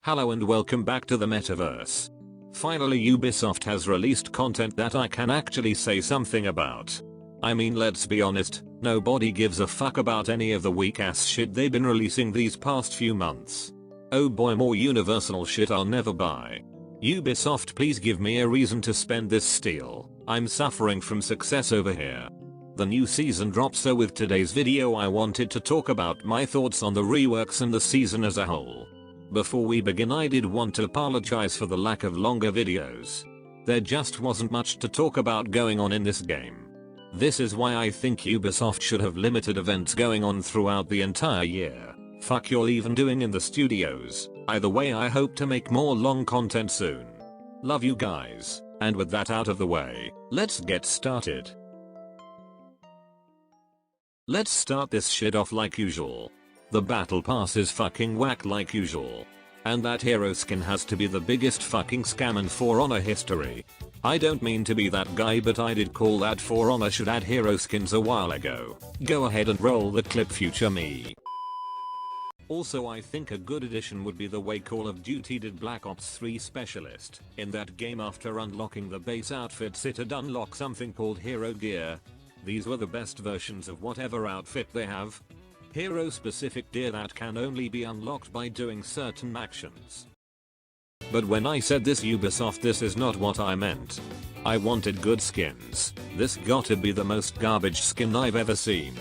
Hello and welcome back to the Metaverse. Finally, Ubisoft has released content that I can actually say something about. I mean, let's be honest, nobody gives a fuck about any of the weak ass shit they've been releasing these past few months. Oh boy, more universal shit I'll never buy. Ubisoft, please give me a reason to spend this steel. I'm suffering from success over here. The new season drops, so with today's video I wanted to talk about my thoughts on the reworks and the season as a whole. Before we begin, I did want to apologize for the lack of longer videos. There just wasn't much to talk about going on in this game. This is why I think Ubisoft should have limited events going on throughout the entire year. Fuck you're even doing in the studios. Either way, I hope to make more long content soon. Love you guys. And with that out of the way, let's get started. Let's start this shit off like usual. The battle pass is fucking whack like usual. And that hero skin has to be the biggest fucking scam in For Honor history. I don't mean to be that guy, but I did call that For Honor should add hero skins a while ago. Go ahead and roll the clip, future me. Also, I think a good addition would be the way Call of Duty did Black Ops 3 Specialist. In that game, after unlocking the base outfits, it'd unlock something called hero gear. These were the best versions of whatever outfit they have. Hero specific gear that can only be unlocked by doing certain actions. But when I said this, Ubisoft, this is not what I meant. I wanted good skins. This gotta be the most garbage skin I've ever seen.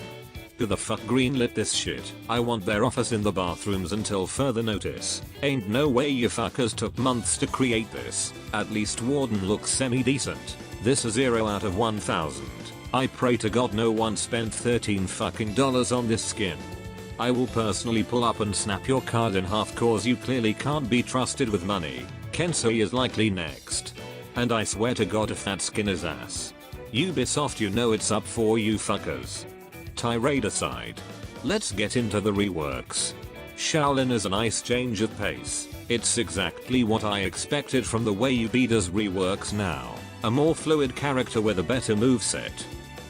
Who the fuck greenlit this shit? I want their office in the bathrooms until further notice. Ain't no way you fuckers took months to create this. At least Warden looks semi-decent. This is 0 out of 1000. I pray to God no one spent $13 fucking on this skin. I will personally pull up and snap your card in half cause you clearly can't be trusted with money. Kensei is likely next. And I swear to God if that skin is ass. Ubisoft, you know it's up for you fuckers. Tirade aside, let's get into the reworks. Shaolin is a nice change of pace. It's exactly what I expected from the way Ubi does reworks now. A more fluid character with a better moveset.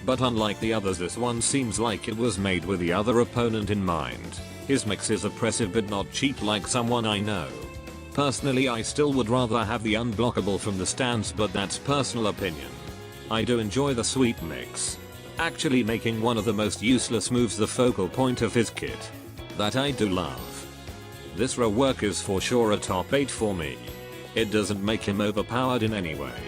But unlike the others, this one seems like it was made with the other opponent in mind. His mix is oppressive but not cheap like someone I know. Personally, I still would rather have the unblockable from the stance, but that's personal opinion. I do enjoy the sweet mix. Actually making one of the most useless moves the focal point of his kit. That I do love. This rework is for sure a top 8 for me. It doesn't make him overpowered in any way.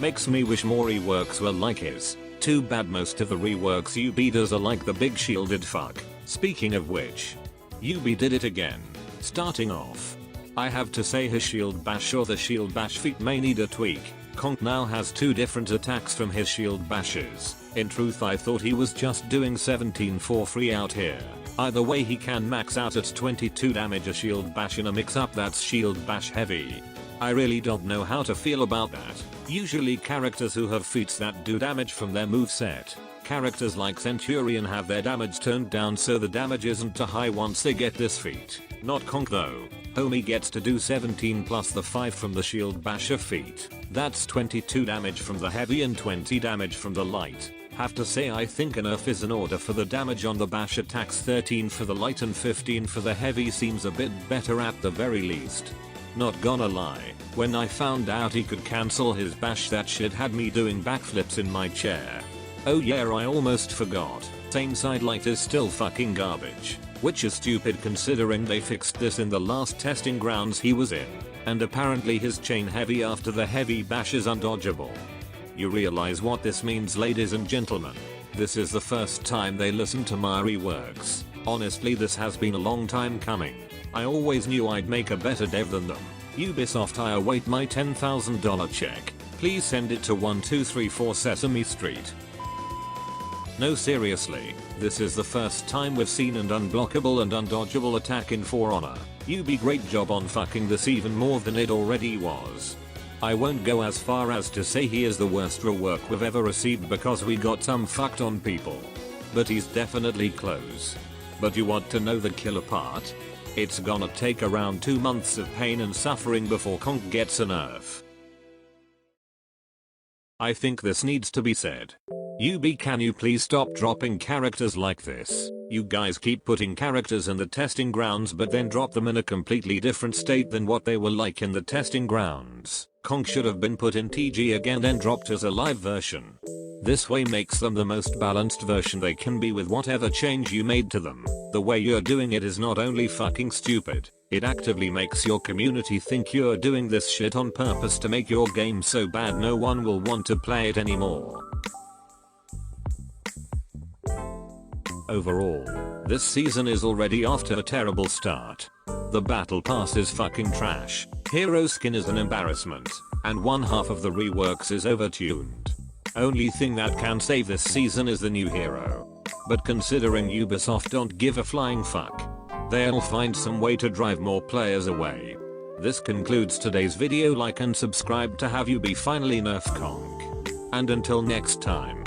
Makes me wish more reworks were like his. Too bad most of the reworks Ubi does are like the big shielded fuck. Speaking of which, Ubi did it again. Starting off, I have to say his shield bash or the shield bash feat may need a tweak. Conk now has 2 different attacks from his shield bashes. In truth, I thought he was just doing 17 for free out here. Either way, he can max out at 22 damage a shield bash in a mix up that's shield bash heavy. I really don't know how to feel about that. Usually characters who have feats that do damage from their moveset. Characters like Centurion have their damage turned down so the damage isn't too high once they get this feat. Not Conk though. Homie gets to do 17 plus the 5 from the shield basher feat. That's 22 damage from the heavy and 20 damage from the light. Have to say, I think a nerf is in order for the damage on the bash attacks. 13 for the light and 15 for the heavy seems a bit better at the very least. Not gonna lie, when I found out he could cancel his bash, that shit had me doing backflips in my chair. Oh yeah, I almost forgot. Same side light is still fucking garbage. Which is stupid considering they fixed this in the last testing grounds he was in. And apparently his chain heavy after the heavy bash is undodgeable. You realize what this means, ladies and gentlemen? This is the first time they listen to my reworks. Honestly, this has been a long time coming. I always knew I'd make a better dev than them. Ubisoft, I await my $10,000 check. Please send it to 1234 Sesame Street. No, seriously, this is the first time we've seen an unblockable and undodgeable attack in For Honor. Ubi, great job on fucking this even more than it already was. I won't go as far as to say he is the worst rework we've ever received because we got some fucked on people. But he's definitely close. But you want to know the killer part? It's gonna take around 2 months of pain and suffering before Conk gets a nerf. I think this needs to be said. Ubi, can you please stop dropping characters like this? You guys keep putting characters in the testing grounds but then drop them in a completely different state than what they were like in the testing grounds. Kong should have been put in TG again then dropped as a live version. This way makes them the most balanced version they can be with whatever change you made to them. The way you're doing it is not only fucking stupid, it actively makes your community think you're doing this shit on purpose to make your game so bad no one will want to play it anymore. Overall, this season is already off to a terrible start. The battle pass is fucking trash, hero skin is an embarrassment, and one half of the reworks is overtuned. Only thing that can save this season is the new hero. But considering Ubisoft don't give a flying fuck, they'll find some way to drive more players away. This concludes today's video. Like and subscribe to have Ubi finally nerf Kong. And until next time.